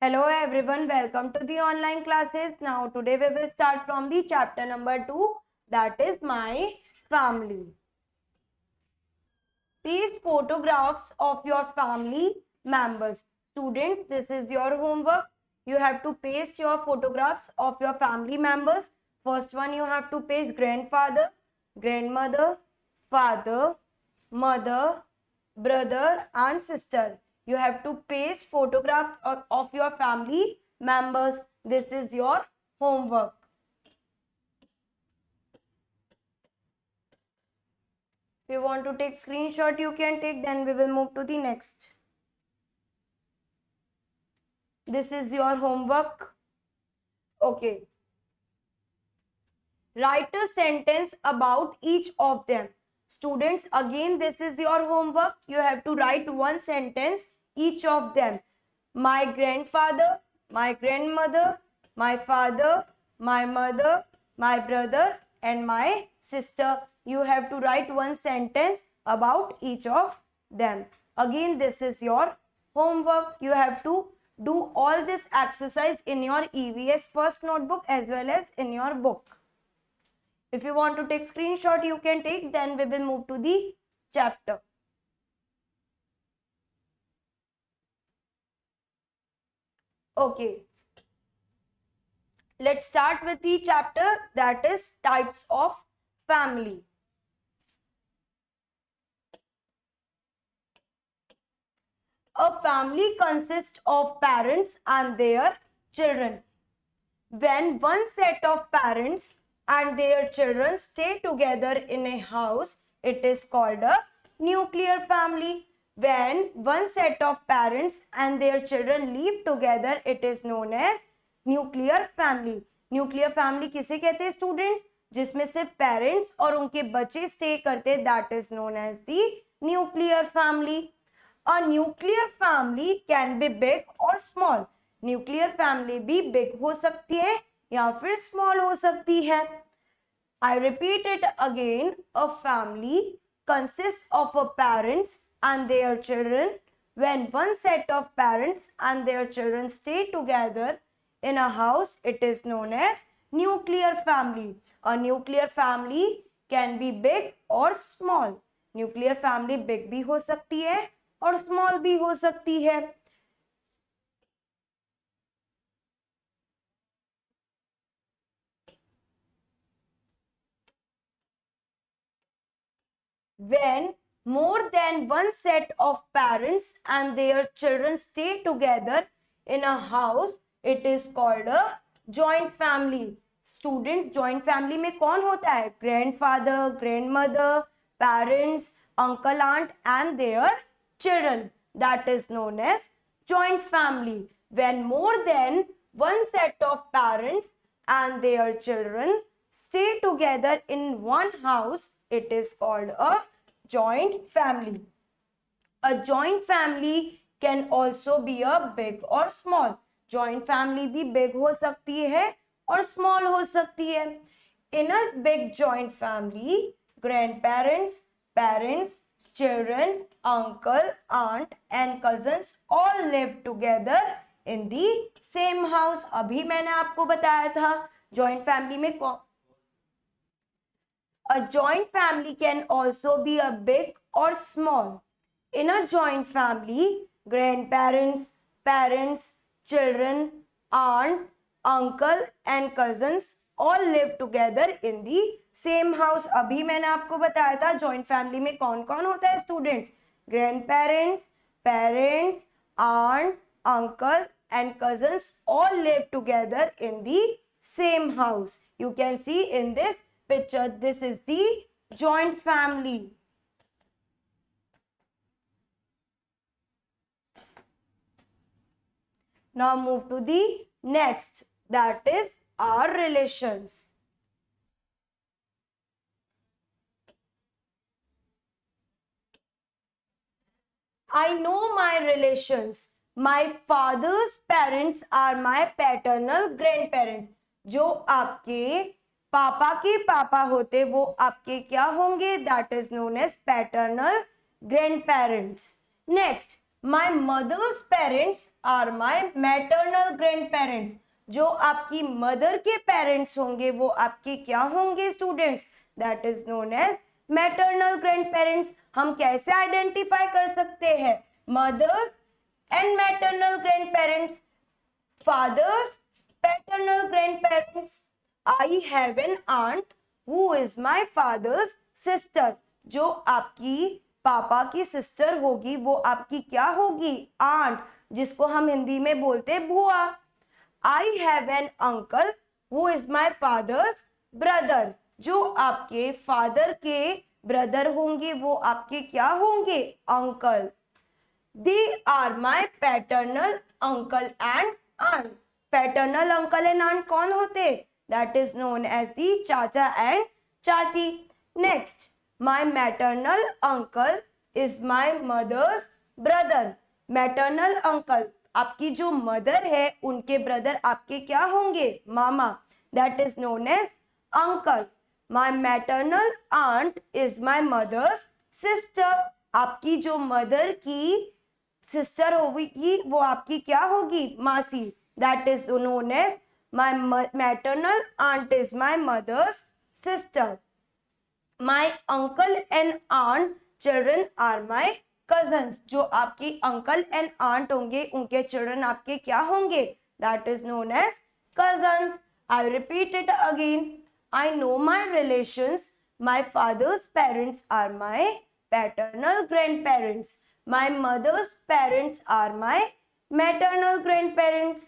Hello everyone, welcome to the online classes. Now today we will start from the chapter number 2, that is my family. Paste photographs of your family members. Students, this is your homework. You have to paste your photographs of your family members. First one, you have to paste grandfather, grandmother, father, mother, brother and sister. You have to paste photograph of your family members. This is your homework. If you want to take screenshot, you can take, then we will move to the next. This is your homework. Okay. Write a sentence about each of them. Students, again, this is your homework. You have to write one sentence, each of them. My grandfather, my grandmother, my father, my mother, my brother, and my sister. You have to write one sentence about each of them. Again, this is your homework. You have to do all this exercise in your EVS first notebook as well as in your book. If you want to take screenshot, you can take, then we will move to the chapter. Okay. Let's start with the chapter that is types of family. A family consists of parents and their children. When one set of parents and their children stay together in a house, it is called a nuclear family. When one set of parents and their children live together, it is known as nuclear family. Nuclear family किसे कहते हैं students? जिसमें सिर्फ parents और उनके बच्चे stay करते, that is known as the nuclear family. A nuclear family can be big or small. Nuclear family भी बिग हो सकती है या फिर स्मॉल हो सकती है. आई repeat it again. A family consist of a parents and their children. When one set of parents and their children stay together in a house, it is known as nuclear family. A nuclear family can be big or small. Nuclear family big भी हो सकती है और small भी हो सकती है. When more than one set of parents and their children stay together in a house, it is called a joint family. Students, joint family में कौन होता है? Grandfather, grandmother, parents, uncle, aunt and their children. That is known as joint family. When more than one set of parents and their children stay together in one house, it is called a joint family. A joint family can also be a big or small. Joint family भी big हो सकती है और small हो सकती है. In a big joint family, grandparents, parents, children, uncle, aunt and cousins all live together in the same house. अभी मैंने आपको बताया था joint family में a joint family can also be a big or small. In a joint family, grandparents, parents, children, aunt, uncle and cousins all live together in the same house. अभी मैंने आपको बताया था joint family में कौन कौन होता है students? Grandparents, parents, aunt, uncle and cousins all live together in the same house. You can see in this picture, this is the joint family. Now move to the next, that is our relations. I know my relations. My father's parents are my paternal grandparents. जो आपके पापा के पापा होते वो आपके क्या होंगे? That is known as paternal grand parents. Next, my mother's parents are my maternal grand parents. जो आपकी मदर के पेरेंट्स होंगे वो आपके क्या होंगे students? That is known as maternal grand parents. हम कैसे आइडेंटिफाई कर सकते हैं mother's and maternal grand parents? Fathers, paternal grandparents. I have an aunt who is my father's sister. जो आपकी पापा की सिस्टर होगी वो आपकी क्या होगी? आंट, जिसको हम हिंदी में बोलते हैं बुआ. I have an uncle who is my father's brother. जो आपके फादर के ब्रदर होंगे वो आपके क्या होंगे? Uncle. They are my paternal uncle and aunt. Paternal uncle and aunt कौन होते? That is known as the चाचा and चाची. Next, my maternal uncle is my mother's brother. Maternal uncle, आपकी जो मदर है उनके ब्रदर आपके क्या होंगे? मामा. That is known as uncle. My maternal aunt is my mother's sister. आपकी जो मदर की सिस्टर होगी वो आपकी क्या होगी? मासी. That is known as my maternal aunt is my mother's sister. My uncle and aunt children are my cousins. जो आपकी अंकल एंड आंट होंगे उनके चिल्ड्रन आपके क्या होंगे? That is known as cousins. I repeat it again. I know my relations. My father's parents are my paternal grand parents. My mother's parents are my maternal grandparents.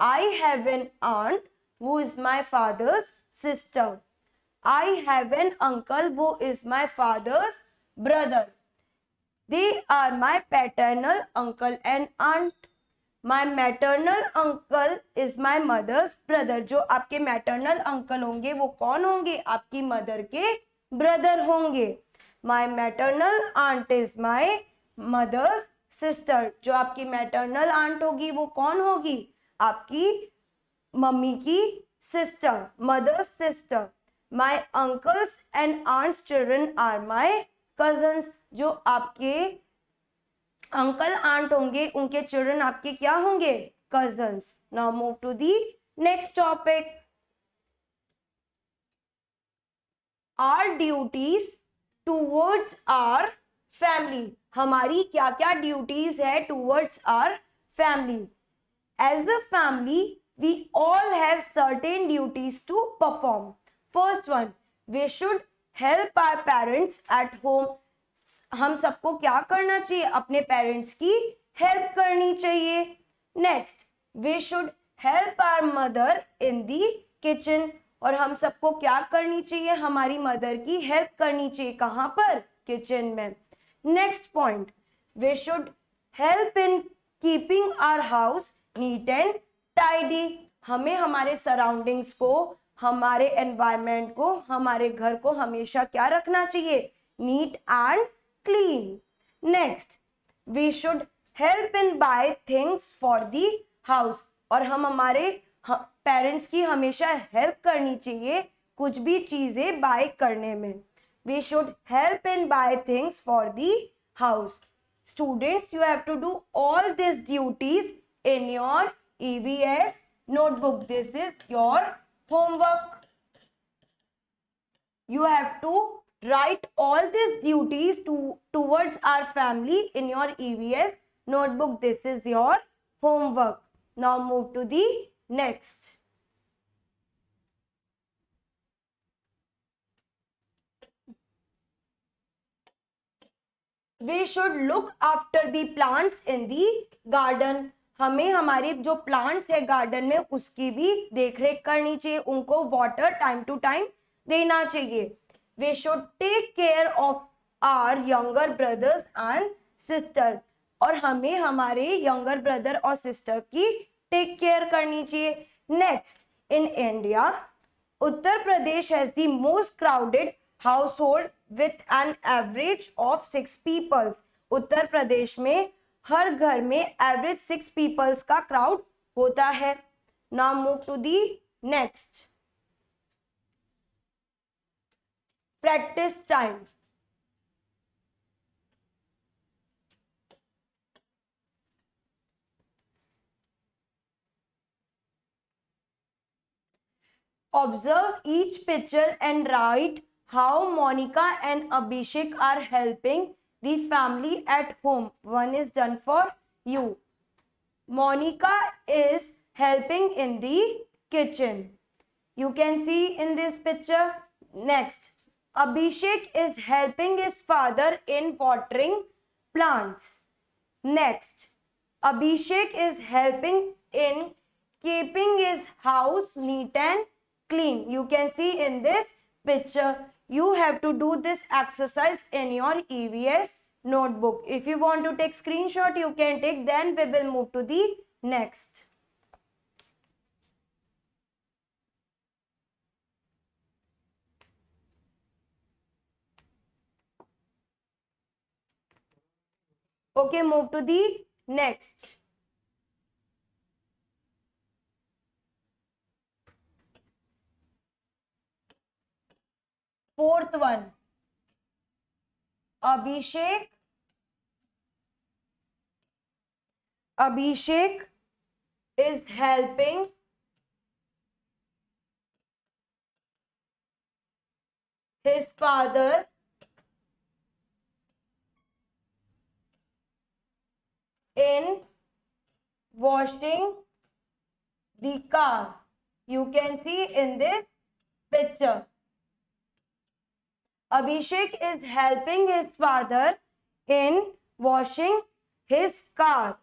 I have an aunt who is my father's sister. I have an uncle who is my father's brother. They are my paternal uncle and aunt. My maternal uncle is my mother's brother. जो आपके maternal uncle होंगे वो कौन होंगे? आपकी mother के brother होंगे. My maternal aunt is my mother's sister. जो आपकी मैटरनल आंट होगी वो कौन होगी? आपकी मम्मी की sister, mother's sister. My uncles and aunts children are my cousins. जो आपके अंकल आंट होंगे उनके चिल्ड्रन आपके क्या होंगे? Cousins. Now move to the next topic. Our duties towards our family. हमारी क्या क्या ड्यूटीज है towards our family? As a family we all have certain duties to perform. First one, we should help our parents at home. हम सबको क्या करना चाहिए? अपने पेरेंट्स की हेल्प करनी चाहिए. Next, we should help our mother in the kitchen. और हम सबको क्या करनी चाहिए? हमारी मदर की हेल्प करनी चाहिए. कहाँ पर? किचन में. Next point, we should help in keeping our house neat and tidy. हमें हमारे सराउंडिंग्स को, हमारे एनवायरमेंट को, हमारे घर को हमेशा क्या रखना चाहिए? Neat and clean. Next, we should help in buy things for the house. और हम हमारे पेरेंट्स की हमेशा हेल्प करनी चाहिए कुछ भी चीजें बाय करने में. We should help in buy things for the house. Students, you have to do all these duties in your EVS notebook. This is your homework. You have to write all these duties towards our family in your EVS notebook. This is your homework. Now move to the next. We should look after the plants in the garden. हमें हमारे जो plants है garden में उसकी भी देखरेख करनी चाहिए. उनको वाटर टाइम टू टाइम देना चाहिए. We should take care of our younger brothers and sister. और हमें हमारे यंगर ब्रदर और सिस्टर की टेक केयर करनी चाहिए. Next, in India Uttar Pradesh has the most crowded household with an average of 6 peoples. Uttar Pradesh में हर घर में एवरेज 6 peoples का क्राउड होता है. Now move to the next. Practice time. Observe each picture and write how Monica and Abhishek are helping the family at home. One is done for you. Monica is helping in the kitchen. You can see in this picture. Next, Abhishek is helping his father in watering plants. Next, Abhishek is helping in keeping his house neat and clean. You can see in this picture. You have to do this exercise in your EVS notebook. If you want to take screenshot, you can take. Then we will move to the next. Okay, move to the next. Fourth one. Abhishek is helping his father in washing the car. You can see in this picture. Abhishek is helping his father in washing his car.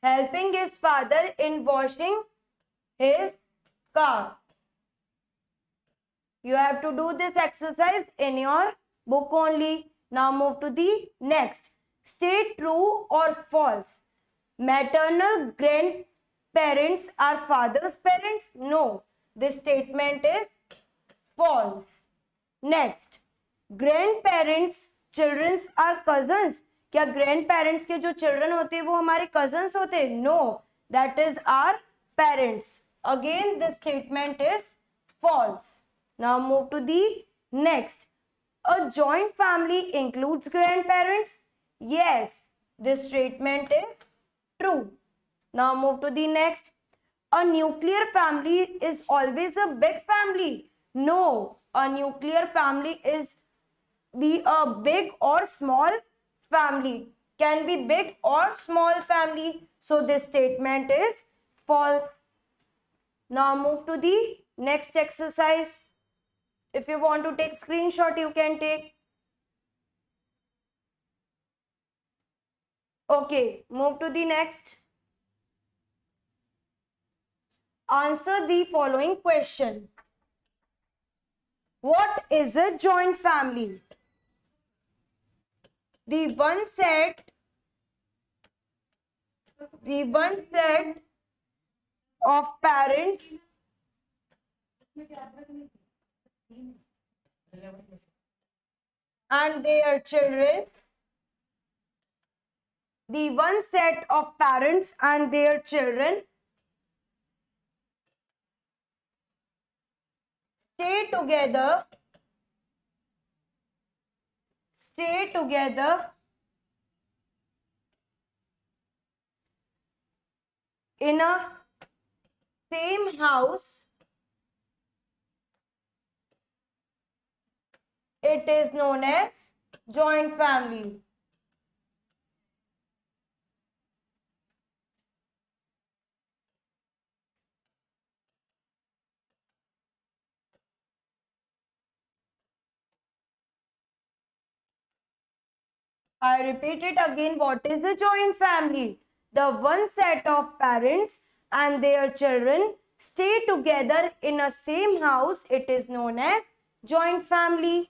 Helping his father in washing his car. You have to do this exercise in your book only. Now move to the next. State true or false. Maternal grandparents are father's parents? No. This statement is false. Next. Grandparents children's are cousins. क्या grandparents के जो children होते हैं वो हमारे cousins होते हैं? No. That is our parents. Again, this statement is false. Now move to the next. A joint family includes grandparents? Yes, this statement is true. Now move to the next. A nuclear family is always a big family? No, a nuclear family is be a big or small family. Can be big or small family. So this statement is false. Now move to the next exercise. If you want to take screenshot, you can take. Okay, move to the next. Answer the following question. What is a joint family? The one set of parents and their children. The one set of parents and their children stay together in a same house. It is known as joint family. I repeat it again. What is the joint family? The one set of parents and their children stay together in a same house. It is known as joint family.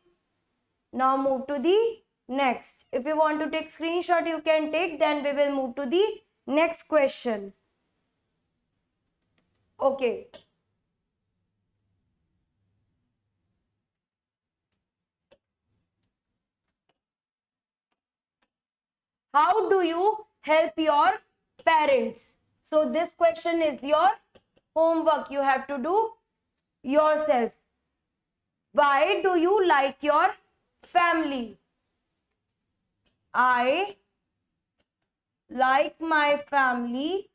Now move to the next. If you want to take screenshot, you can take. Then we will move to the next question. Okay. How do you help your parents? So this question is your homework. You have to do yourself. Why do you like your family? I like my family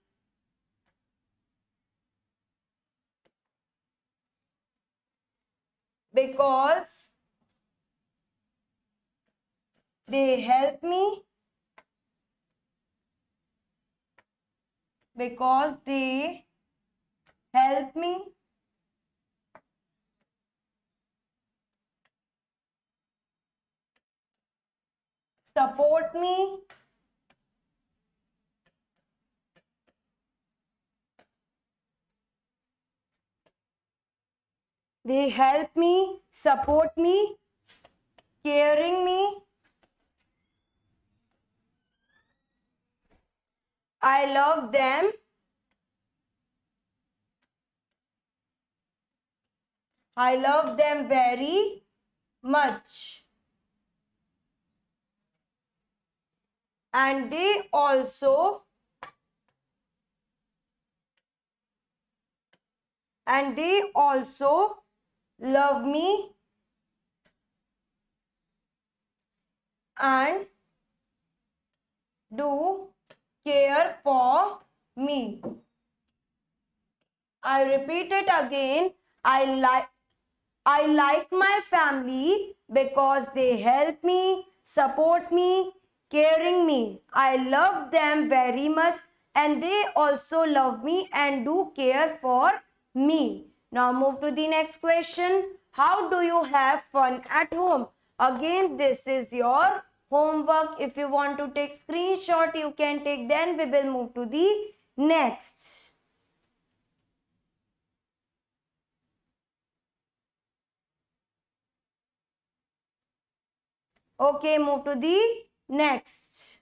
because they help me, because they help me support me, they help me support me, caring me. I love them. I love them very much. And they also love me and do care for me. I repeat it again. I like my family because they help me, support me, caring me. I love them very much and they also love me and do care for me. Now move to the next question. How do you have fun at home? Again, this is your homework. If you want to take screenshot, you can take. Then we will move to the next. Okay, move to the next.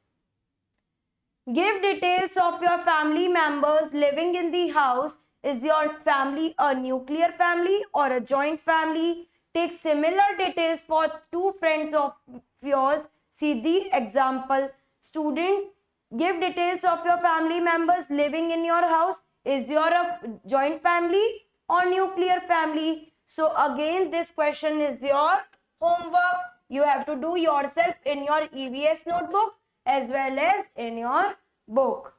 Give details of your family members living in the house. Is your family a nuclear family or a joint family? Take similar details for two friends of yours. See the example. Students, give details of your family members living in your house. Is your a joint family or nuclear family? So again, this question is your homework. You have to do yourself in your EVS notebook as well as in your book.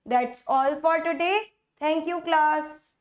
That's all for today. Thank you, class.